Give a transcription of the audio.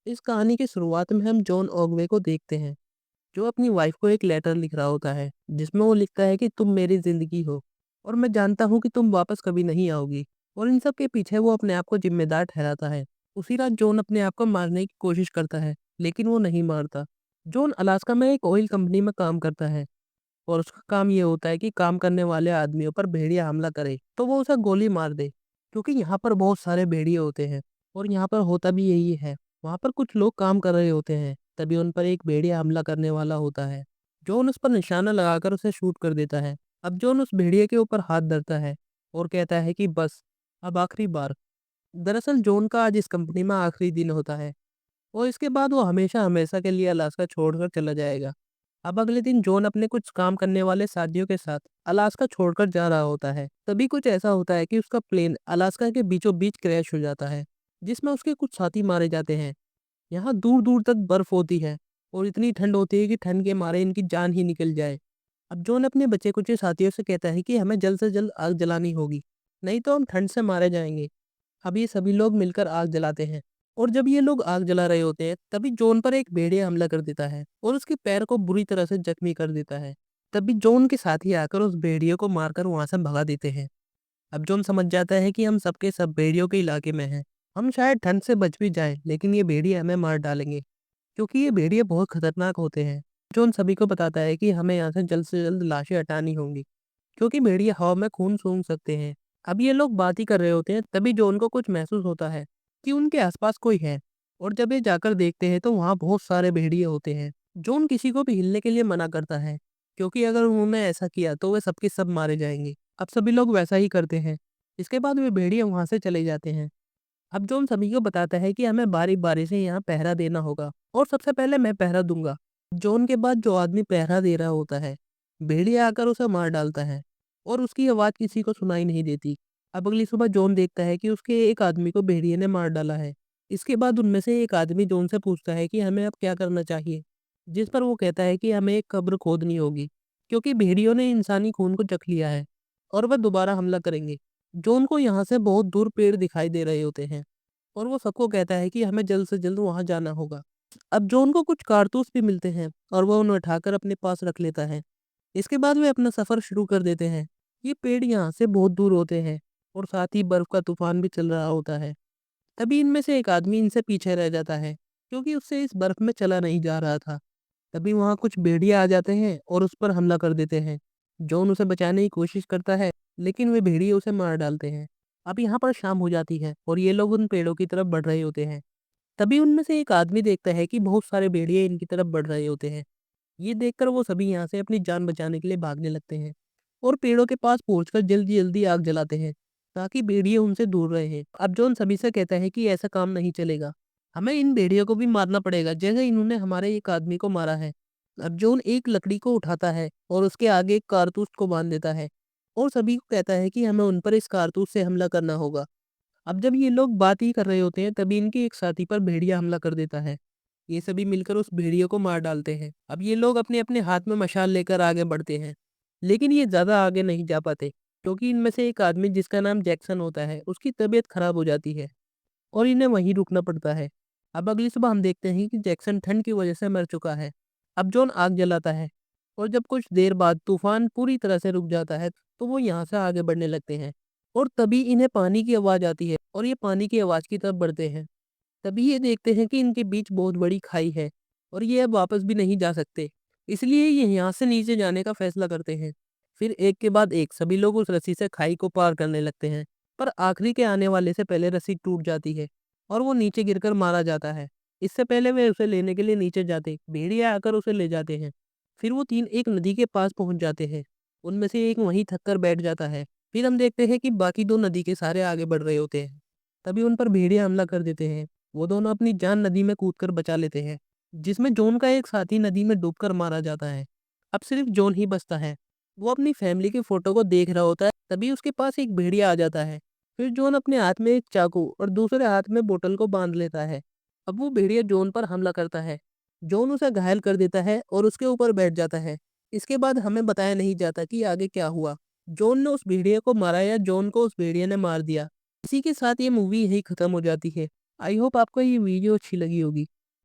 इस कहानी की शुरुआत में हम जॉन ऑगवे को देखते हैं, जो अपनी वाइफ को एक लेटर लिख रहा होता है, जिसमें वो लिखता है कि तुम मेरी ज़िंदगी हो और मैं जानता हूँ कि तुम वापस कभी नहीं आओगी। और इन सब के पीछे वो अपने आप को ज़िम्मेदार ठहराता है। उसी रात जॉन अपने आप को मारने की कोशिश करता है, लेकिन वो नहीं मारता। जॉन अलास्का में एक ऑयल कंपनी में काम करता है और उसका काम ये होता है कि काम करने वाले आदमियों पर भेड़िया हमला करे, तो वो उसे गोली मार दे, क्योंकि यहाँ पर बहुत सारे भेड़िए होते हैं और यहाँ पर होता भी यही है। वहाँ पर कुछ लोग काम कर रहे होते हैं, तभी उन पर एक भेड़िया हमला करने वाला होता है। जॉन उस पर निशाना लगाकर उसे शूट कर देता है। अब जॉन उस भेड़िए के ऊपर हाथ धरता है और कहता है कि बस, अब आखिरी बार। दरअसल जॉन का आज इस कंपनी में आखिरी दिन होता है और इसके बाद वो हमेशा हमेशा के लिए अलास्का छोड़कर चला जाएगा। अब अगले दिन जॉन अपने कुछ काम करने वाले साथियों के साथ अलास्का छोड़कर जा रहा होता है। तभी कुछ ऐसा होता है कि उसका प्लेन अलास्का के बीचों बीच क्रैश हो जाता है, जिसमें उसके कुछ साथी मारे जाते हैं। यहाँ दूर दूर तक बर्फ होती है और इतनी ठंड होती है कि ठंड के मारे इनकी जान ही निकल जाए। अब जॉन अपने बचे कुछ साथियों से कहता है कि हमें जल्द से जल्द आग जलानी होगी, नहीं तो हम ठंड से मारे जाएंगे। अब ये सभी लोग मिलकर आग जलाते हैं और जब ये लोग आग जला रहे होते हैं, तभी जॉन पर एक भेड़िया हमला कर देता है और उसके पैर को बुरी तरह से जख्मी कर देता है। तभी जॉन के साथी आकर उस भेड़िए को मारकर वहां से भगा देते हैं। अब जॉन समझ जाता है कि हम सबके सब भेड़ियों के इलाके में हैं। हम शायद ठंड से बच भी जाएं, लेकिन ये भेड़िए हमें मार डालेंगे, क्योंकि ये भेड़िए बहुत खतरनाक होते हैं। जॉन सभी को बताता है कि हमें यहाँ से जल्द लाशें हटानी होंगी, क्योंकि भेड़िए हवा में खून सूंघ सकते हैं। अब ये लोग बात ही कर रहे होते हैं, तभी जॉन को कुछ महसूस होता है कि उनके आसपास कोई है। और जब ये जाकर देखते हैं तो वहाँ बहुत सारे भेड़िए होते हैं। जॉन किसी को भी हिलने के लिए मना करता है, क्योंकि अगर उन्होंने ऐसा किया तो वे सबके सब मारे जाएंगे। अब सभी लोग वैसा ही करते हैं। इसके बाद वे भेड़िए वहाँ से चले जाते हैं। अब जॉन सभी को बताता है कि हमें बारी बारी से यहाँ पहरा देना होगा और सबसे पहले मैं पहरा दूंगा। जॉन के बाद जो आदमी पहरा दे रहा होता है, भेड़िया आकर उसे मार डालता है और उसकी आवाज़ किसी को सुनाई नहीं देती। अब अगली सुबह जॉन देखता है कि उसके एक आदमी को भेड़िए ने मार डाला है। इसके बाद उनमें से एक आदमी जॉन से पूछता है कि हमें अब क्या करना चाहिए, जिस पर वो कहता है कि हमें एक कब्र खोदनी होगी, क्योंकि भेड़ियों ने इंसानी खून को चख लिया है और वह दोबारा हमला करेंगे। जॉन को यहाँ से बहुत दूर पेड़ दिखाई दे रहे होते हैं और वो सबको कहता है कि हमें जल्द से जल्द वहाँ जाना होगा। अब जॉन को कुछ कारतूस भी मिलते हैं और वह उन्हें उठाकर अपने पास रख लेता है। इसके बाद वे अपना सफ़र शुरू कर देते हैं। ये पेड़ यहाँ से बहुत दूर होते हैं और साथ ही बर्फ का तूफान भी चल रहा होता है। तभी इनमें से एक आदमी इनसे पीछे रह जाता है, क्योंकि उससे इस बर्फ में चला नहीं जा रहा था। तभी वहाँ कुछ भेड़िए आ जाते हैं और उस पर हमला कर देते हैं। जॉन उसे बचाने की कोशिश करता है, लेकिन वे भेड़िए उसे मार डालते हैं। अब यहाँ पर शाम हो जाती है और ये लोग उन पेड़ों की तरफ बढ़ रहे होते हैं। तभी उनमें से एक आदमी देखता है कि बहुत सारे भेड़िए इनकी तरफ बढ़ रहे होते हैं। ये देखकर वो सभी यहाँ से अपनी जान बचाने के लिए भागने लगते हैं और पेड़ों के पास पहुंचकर जल्दी जल्दी आग जलाते हैं, ताकि भेड़िए उनसे दूर रहे। अब जॉन सभी से कहता है कि ऐसा काम नहीं चलेगा, हमें इन भेड़ियों को भी मारना पड़ेगा जैसे इन्होंने हमारे एक आदमी को मारा है। अब जॉन एक लकड़ी को उठाता है और उसके आगे एक कारतूस को बांध देता है और सभी को कहता है कि हमें उन पर इस कारतूस से हमला करना होगा। अब जब ये लोग बात ही कर रहे होते हैं, तभी इनके एक साथी पर भेड़िया हमला कर देता है। ये सभी मिलकर उस भेड़िए को मार डालते हैं। अब ये लोग अपने अपने हाथ में मशाल लेकर आगे बढ़ते हैं, लेकिन ये ज़्यादा आगे नहीं जा पाते, क्योंकि इनमें से एक आदमी जिसका नाम जैक्सन होता है, उसकी तबीयत खराब हो जाती है और इन्हें वहीं रुकना पड़ता है। अब अगली सुबह हम देखते हैं कि जैक्सन ठंड की वजह से मर चुका है। अब जॉन आग जलाता है और जब कुछ देर बाद तूफान पूरी तरह से रुक जाता है, तो वो यहाँ से आगे बढ़ने लगते हैं और तभी इन्हें पानी की आवाज़ आती है और ये पानी की आवाज़ की तरफ बढ़ते हैं। तभी ये देखते हैं कि इनके बीच बहुत बड़ी खाई है और ये अब वापस भी नहीं जा सकते। इसलिए ये यहाँ से नीचे जाने का फैसला करते हैं। फिर एक के बाद एक सभी लोग उस रस्सी से खाई को पार करने लगते हैं, पर आखिरी के आने वाले से पहले रस्सी टूट जाती है और वो नीचे गिरकर मारा जाता है। इससे पहले वे उसे लेने के लिए नीचे जाते, भेड़िया आकर उसे ले जाते हैं। फिर वो तीन एक नदी के पास पहुंच जाते हैं। उनमें से एक वहीं थक कर बैठ जाता है। फिर हम देखते हैं कि बाकी दो नदी के सहारे आगे बढ़ रहे होते हैं। तभी उन पर भेड़िया हमला कर देते हैं। वो दोनों अपनी जान नदी में कूदकर बचा लेते हैं, जिसमें जॉन का एक साथी नदी में डूबकर मारा जाता है। अब सिर्फ जॉन ही बचता है। वो अपनी फैमिली की फोटो को देख रहा होता है, तभी उसके पास एक भेड़िया आ जाता है। फिर जॉन अपने हाथ में एक चाकू और दूसरे हाथ में बोतल को बांध लेता है। अब वो भेड़िया जॉन पर हमला करता है। जॉन उसे घायल कर देता है और उसके ऊपर बैठ जाता है। इसके बाद हमें बताया नहीं जाता कि आगे क्या हुआ। जॉन ने उस भेड़िया को मारा या जॉन को उस भेड़िया ने मार दिया। इसी के साथ ये मूवी यही खत्म हो जाती है। आई होप आपको ये वीडियो अच्छी लगी होगी।